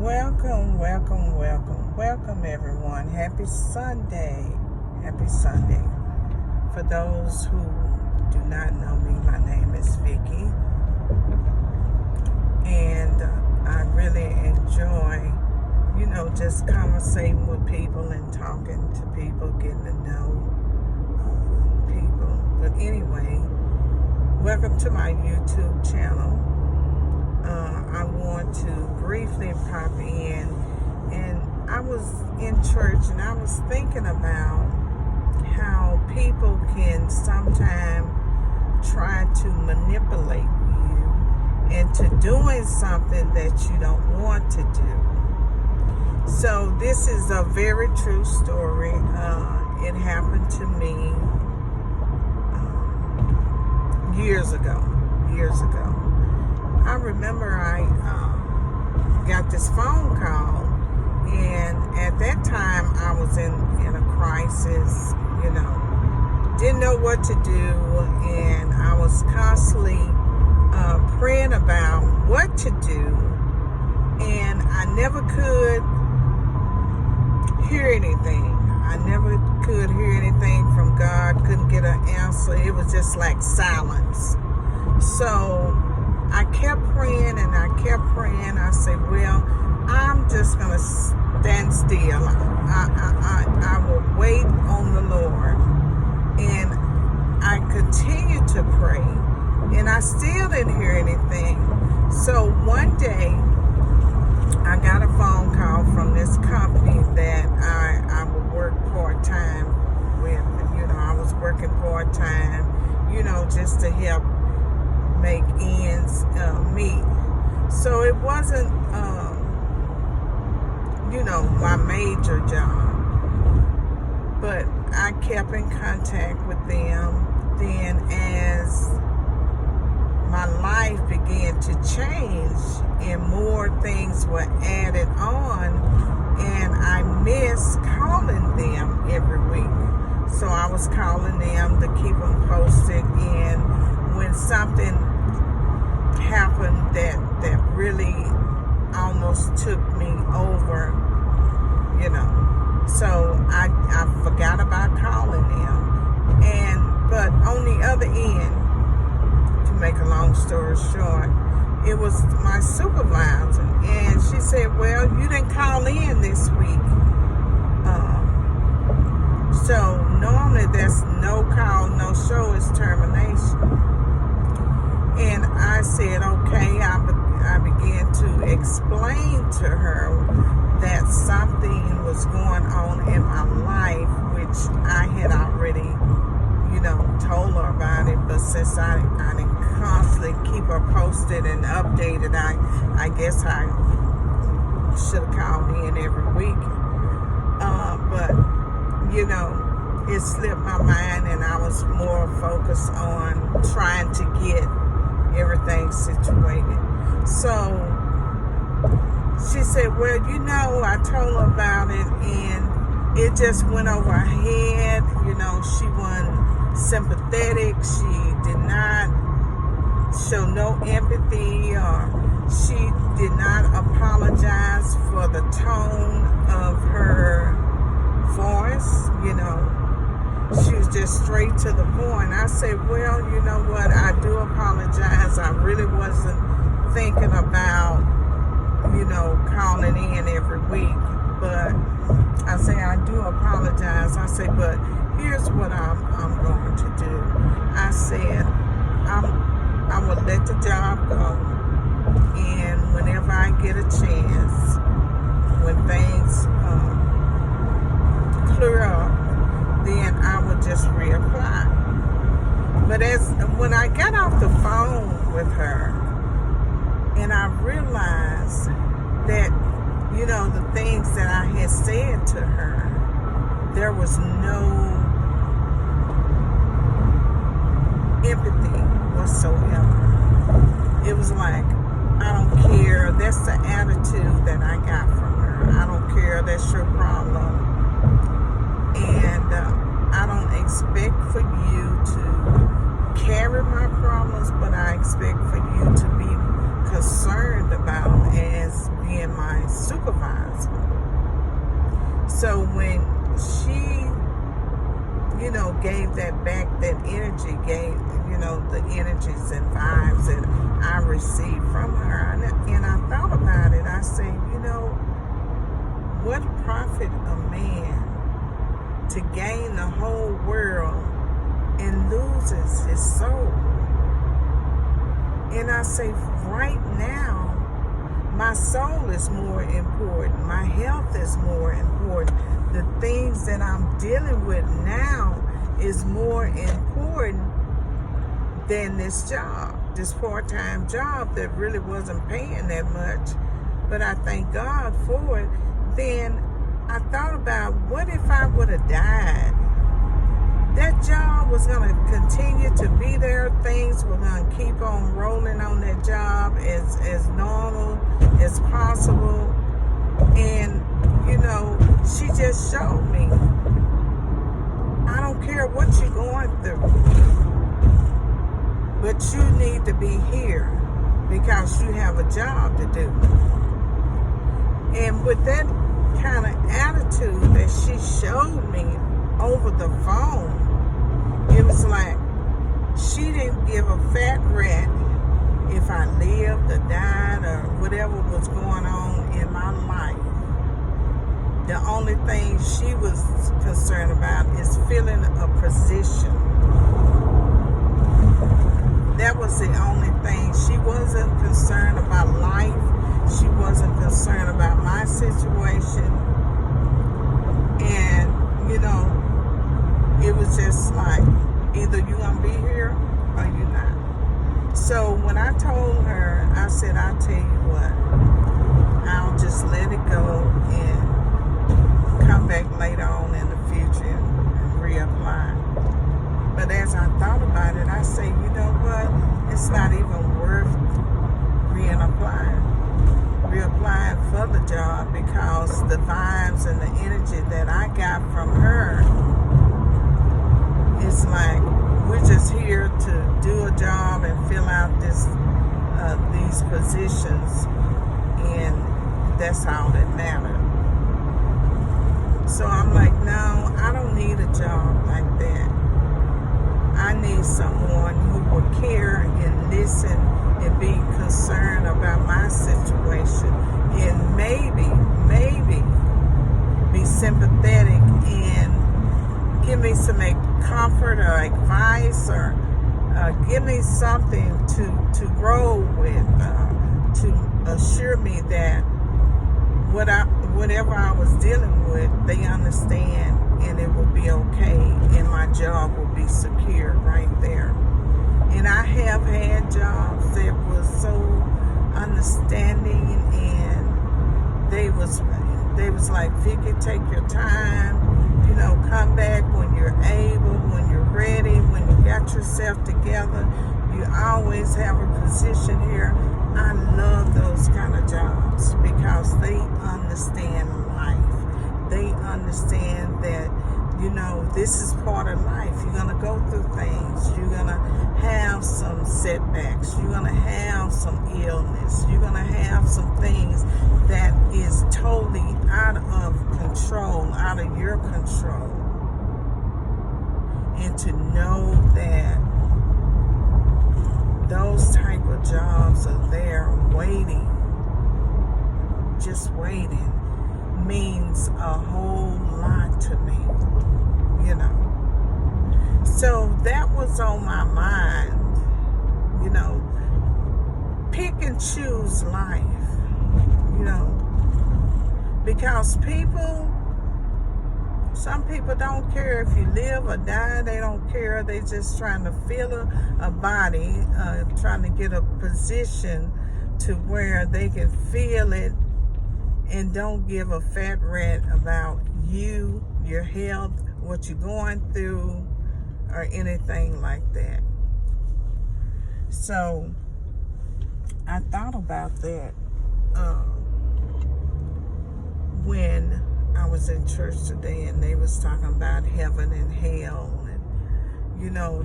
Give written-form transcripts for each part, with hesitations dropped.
Welcome, welcome, welcome, welcome everyone. Happy Sunday. Happy Sunday. For those who do not know me, my name is Vicky. And I really enjoy, just conversating with people and talking to people, getting to know people. But anyway, welcome to my YouTube channel. I want to briefly pop in, and I was in church and I was thinking about how people can sometimes try to manipulate you into doing something that you don't want to do. So this is a very true story. It happened to me years ago. I remember I got this phone call, and at that time I was in a crisis, didn't know what to do, and I was constantly praying about what to do, and I never could hear anything. I never could hear anything from God, couldn't get an answer. It was just like silence. So I kept praying and I kept praying. I said, well, I'm just going to stand still. I will wait on the Lord. And I continued to pray, and I still didn't hear anything. So one day, I got a phone call from this company that I would work part-time with. I was working part-time, just to help make ends meet. So it wasn't, my major job, but I kept in contact with them. Then as my life began to change and more things were added on, and I missed calling them every week. So I was calling them to keep them posted, and when something happened that really almost took me over, so I forgot about calling them. But on the other end, to make a long story short, it was my supervisor, and she said, well, you didn't call in this week. So normally there's no call, no show, is termination. And I said, okay. I began to explain to her that something was going on in my life, which I had already, told her about it. But since I didn't constantly keep her posted and updated, I guess I should have called in every week. But, it slipped my mind, and I was more focused on trying to get everything situated. So she said, well, I told her about it, and it just went over her head. She wasn't sympathetic. She did not show no empathy, or she did not apologize for the tone of her voice. She was just straight to the point. I said, well, you know what? I do apologize. I really wasn't thinking about, calling in every week. But I say, I do apologize. I say, but here's what I'm going to do. I said, I will let the job go. And whenever I get a chance, when things clear up, then I would just reapply. But when I got off the phone with her, and I realized that, the things that I had said to her, there was no empathy whatsoever. It was like, I don't care. That's the attitude that I got from her. I don't care. That's your problem. And I don't expect for you to carry my problems, but I expect for you to be concerned about as being my supervisor. gave that back, that energy, gave, the energies and vibes that I received from her. And I thought about it. I said, what profit a man to gain the whole world and loses his soul? And I say, right now, my soul is more important. My health is more important. The things that I'm dealing with now is more important than this job, this part-time job that really wasn't paying that much. But I thank God for it. Then I thought about, what if I would have died? That job was going to continue to be there. Things were going to keep on rolling on that job as normal as possible. And, she just showed me, I don't care what you're going through, but you need to be here because you have a job to do. And with that kind of attitude that she showed me over the phone, it was like she didn't give a fat rat if I lived or died or whatever was going on in my life. The only thing she was concerned about is filling a position. That was the only thing. She wasn't concerned about life. She wasn't concerned about my situation. And, it was just like, either you're going to be here or you're not. So when I told her, I said, I'll tell you what, I'll just let it go and come back later on in the future and reapply. But as I thought about it, I say, you know what, it's not even worth reapplying for the job, because the vibes and the energy that I got from her, it's like we're just here to do a job and fill out these positions, and that's all that matters. So I'm like, no, I don't need a job like that. I need someone who will care and listen and be concerned about my situation, and maybe be sympathetic and give me some comfort or advice, or give me something to roll with, to assure me that whatever I was dealing with, they understand and it will be okay and my job will be secure right there. And I have had jobs that was so understanding, and they was like, Vicki, take your time, come back when you're able, when you're ready, when you got yourself together. You always have a position here. I love those kind of jobs because they understand life. They understand that, this is part of life. You're going to go through things. You're going to have some setbacks. You're going to have some illness. You're going to have some things that is totally out of control, out of your control. And to know that those type of jobs are there waiting, just waiting, means a whole lot to me, So that was on my mind, pick and choose life, because some people don't care if you live or die. They don't care. They just trying to fill a body, trying to get a position to where they can feel it and don't give a fat rat about you, your health, what you're going through, or anything like that. So I thought about that when I was in church today, and they was talking about heaven and hell, and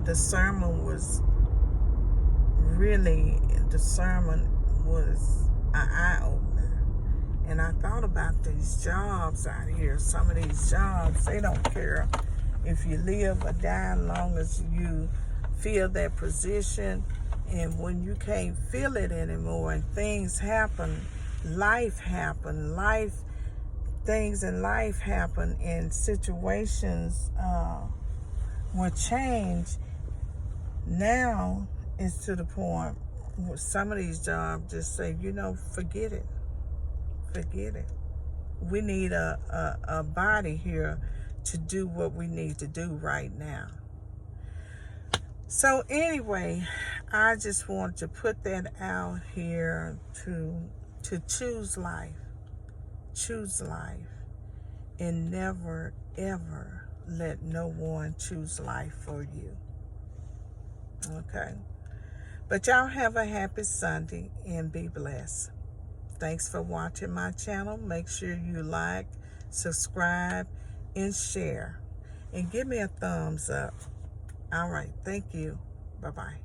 the sermon was an eye-opener. And I thought about these jobs out here. Some of these jobs, they don't care if you live or die, as long as you feel that position. And when you can't feel it anymore and things happen, things in life happen, and situations will change. Now it's to the point where some of these jobs just say, forget it. We need a body here to do what we need to do right now. So anyway, I just want to put that out here to choose life. Choose life. And never, ever let no one choose life for you. Okay? But y'all have a happy Sunday and be blessed. Thanks for watching my channel. Make sure you like, subscribe, and share. And give me a thumbs up. All right. Thank you. Bye-bye.